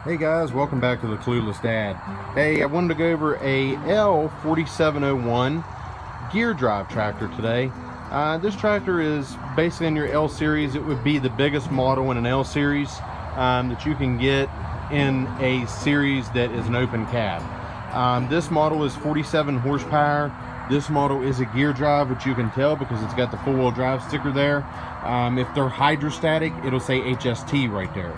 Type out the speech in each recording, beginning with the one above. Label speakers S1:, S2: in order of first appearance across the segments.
S1: Hey guys, welcome back to the Clueless Dad. Hey, I wanted to go over a L4701 gear drive tractor today. This tractor is basically in your L series. It would be the biggest model in an L series that you can get in a series that is an open cab. This model is 47 horsepower. This model is a gear drive, which you can tell because it's got the four-wheel drive sticker there. If they're hydrostatic, it'll say HST right there.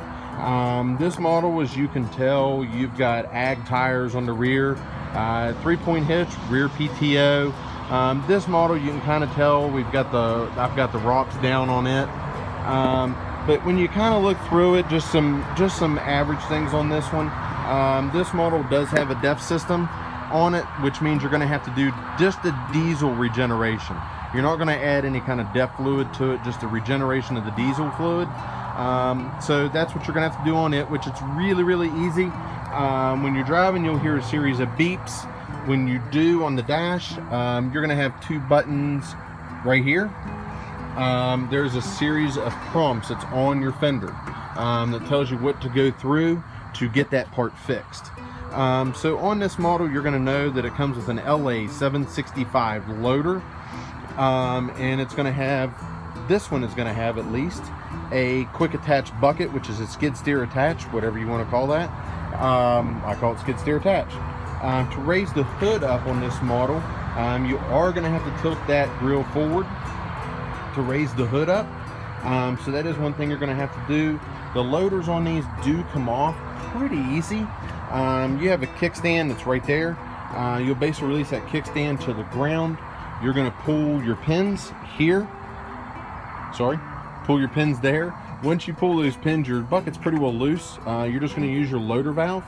S1: This model, as you can tell, you've got ag tires on the rear, 3-point hitch, rear PTO. This model, you can kind of tell I've got the rocks down on it. But when you kind of look through it, just some average things on this one. This model does have a DEF system on it, which means you're going to have to do just a diesel regeneration. You're not going to add any kind of DEF fluid to it, just a regeneration of the diesel fluid. So that's what you're gonna have to do on it, which it's really easy. When you're driving, you'll hear a series of beeps. When you do on the dash, you're gonna have two buttons right here. There's a series of prompts that's on your fender that tells you what to go through to get that part fixed. So on this model, you're gonna know that it comes with an LA765 loader, and it's gonna have, this one is gonna have at least a quick attach bucket, which is a skid steer attach, whatever you want to call that. I call it skid steer attach. To raise the hood up on this model, you are going to have to tilt that grill forward to raise the hood up. So that is one thing you're going to have to do. The loaders on these do come off pretty easy. You have a kickstand that's right there. You'll basically release that kickstand to the ground. You're going to pull your pins here. Pull your pins there. Once you pull those pins, your bucket's pretty well loose. You're just going to use your loader valve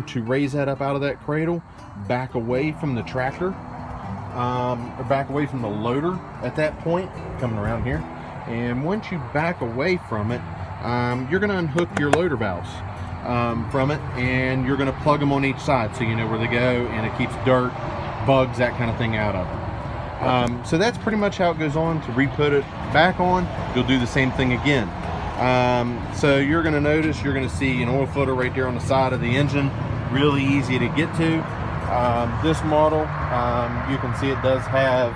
S1: to raise that up out of that cradle, back away from the tractor, or back away from the loader at that point, coming around here. And once you back away from it, you're going to unhook your loader valves from it, and you're going to plug them on each side so you know where they go, and it keeps dirt, bugs, that kind of thing out of it. So that's pretty much how it goes on. To re-put it back on, you'll do the same thing again. So you're going to notice, you're going to see an oil filter right there on the side of the engine, really easy to get to. This model, you can see it does have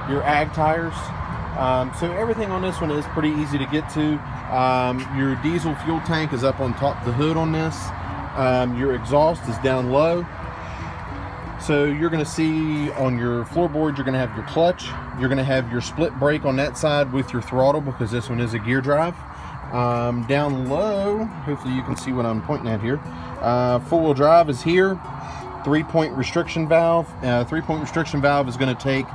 S1: your ag tires. So everything on this one is pretty easy to get to. Your diesel fuel tank is up on top of the hood on this. Your exhaust is down low. So you're going to see on your floorboard, you're going to have your clutch. You're going to have your split brake on that side with your throttle, because this one is a gear drive. Down low, hopefully you can see what I'm pointing at here. Four-wheel drive is here. 3-point restriction valve. 3-point restriction valve is going to take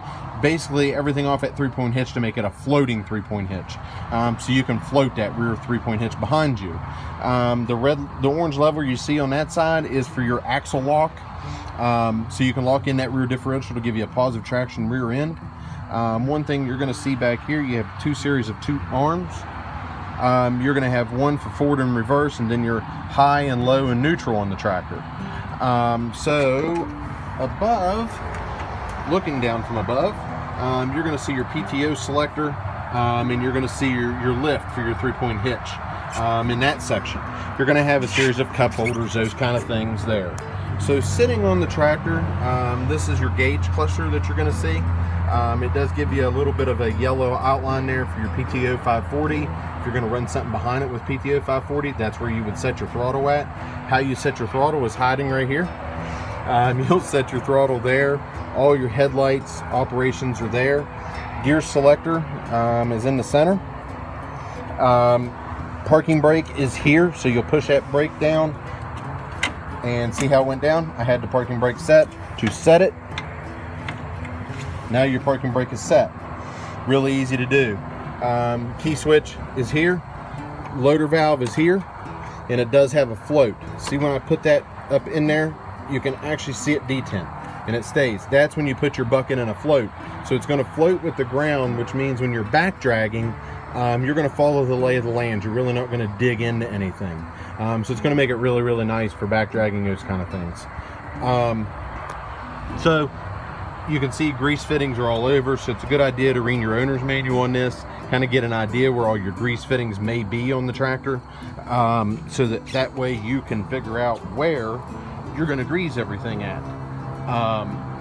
S1: basically everything off at 3-point hitch to make it a floating 3-point hitch. So you can float that rear 3-point hitch behind you. The orange lever you see on that side is for your axle lock. So you can lock in that rear differential to give you a positive traction rear end. One thing you're going to see back here, you have two series of two arms. You're going to have one for forward and reverse, and then your high and low and neutral on the tractor. So above, looking down from above, you're going to see your Pto Selector, and you're going to see your lift for your 3-point hitch in that section. You're going to have a series of cup holders, those kind of things there. So sitting on the tractor, this is your gauge cluster that you're going to see. It does give you a little bit of a yellow outline there for your PTO 540. If you're going to run something behind it with PTO 540, that's where you would set your throttle at. How you set your throttle is hiding right here. You'll set your throttle there. All your headlights operations are there. Gear selector is in the center. Parking brake is here, so you'll push that brake down and see how it went down. I had the parking brake set to set it. Now your parking brake is set. Really easy to do. Key switch is here. Loader valve is here, and it does have a float. See, when I put that up in there, you can actually see it detent, and it stays. That's when you put your bucket in a float. So it's going to float with the ground, which means when you're back dragging, you're going to follow the lay of the land. You're really not going to dig into anything. So it's going to make it really nice for back dragging, those kind of things. So You can see grease fittings are all over, so it's a good idea to read your owner's manual on this, kind of get an idea where all your grease fittings may be on the tractor, so that way you can figure out where you're going to grease everything at.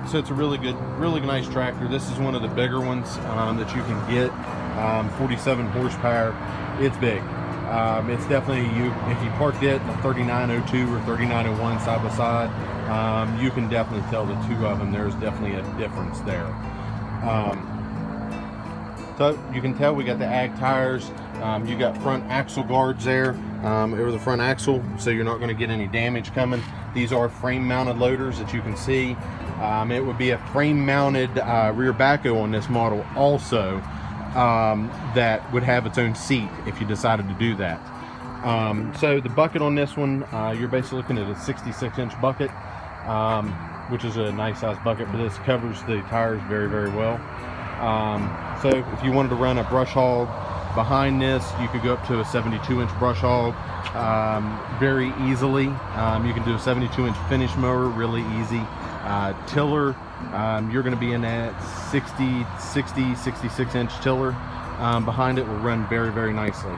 S1: So it's a really nice tractor. This is one of the bigger ones that you can get. 47 horsepower. It's big. It's definitely, if you parked it the 3902 or 3901 side by side, you can definitely tell the two of them. There's definitely a difference there. So you can tell we got the ag tires. You got front axle guards there over the front axle, so you're not going to get any damage coming. These are frame mounted loaders that you can see. It would be a frame mounted rear backhoe on this model also, that would have its own seat if you decided to do that. So the bucket on this one, you're basically looking at a 66-inch bucket, which is a nice size bucket, but this covers the tires very well. So if you wanted to run a brush hog behind this, you could go up to a 72-inch brush hog very easily. You can do a 72-inch finish mower really easy. Tiller, you're going to be in that 66-inch tiller. Behind it will run very nicely.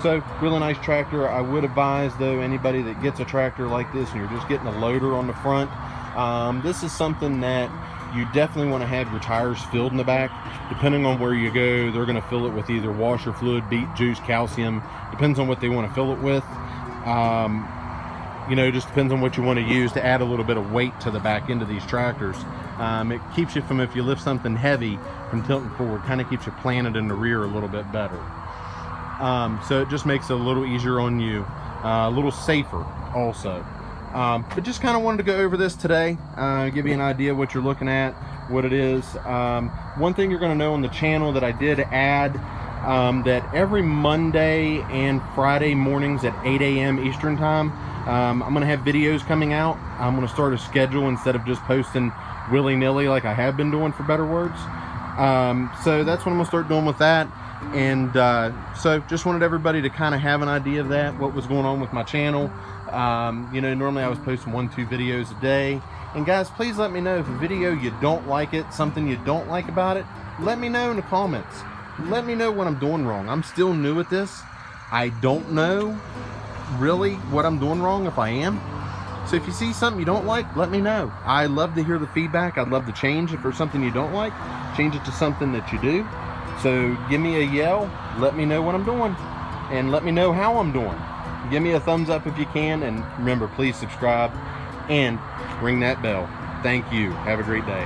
S1: So really nice tractor. I would advise though, anybody that gets a tractor like this and you're just getting a loader on the front, this is something that you definitely want to have your tires filled in the back. Depending on where you go, they're going to fill it with either washer fluid, beet juice, calcium. Depends on what they want to fill it with. You know, just depends on what you want to use to add a little bit of weight to the back end of these tractors. It keeps you from, if you lift something heavy, from tilting forward, kind of keeps you planted in the rear a little bit better. So it just makes it a little easier on you, a little safer also. But just kind of wanted to go over this today, give you an idea of what you're looking at, what it is. One thing you're going to know on the channel that I did add, that every Monday and Friday mornings at 8 a.m. Eastern time, I'm going to have videos coming out. I'm going to start a schedule instead of just posting willy-nilly like I have been doing, for better words. So that's what I'm going to start doing with that. And so just wanted everybody to kind of have an idea of that, what was going on with my channel. You know, normally I was posting 1-2 videos a day. And guys, please let me know if a video you don't like it, something you don't like about it, let me know in the comments. Let me know what I'm doing wrong. I'm still new at this. I don't know really what I'm doing wrong, if I am. So if you see something you don't like, let me know. I love to hear the feedback. I'd love to change it for something you don't like, change it to something that you do. So give me a yell, let me know what I'm doing, and let me know how I'm doing. Give me a thumbs up if you can, and remember, please subscribe and ring that bell. Thank you. Have a great day.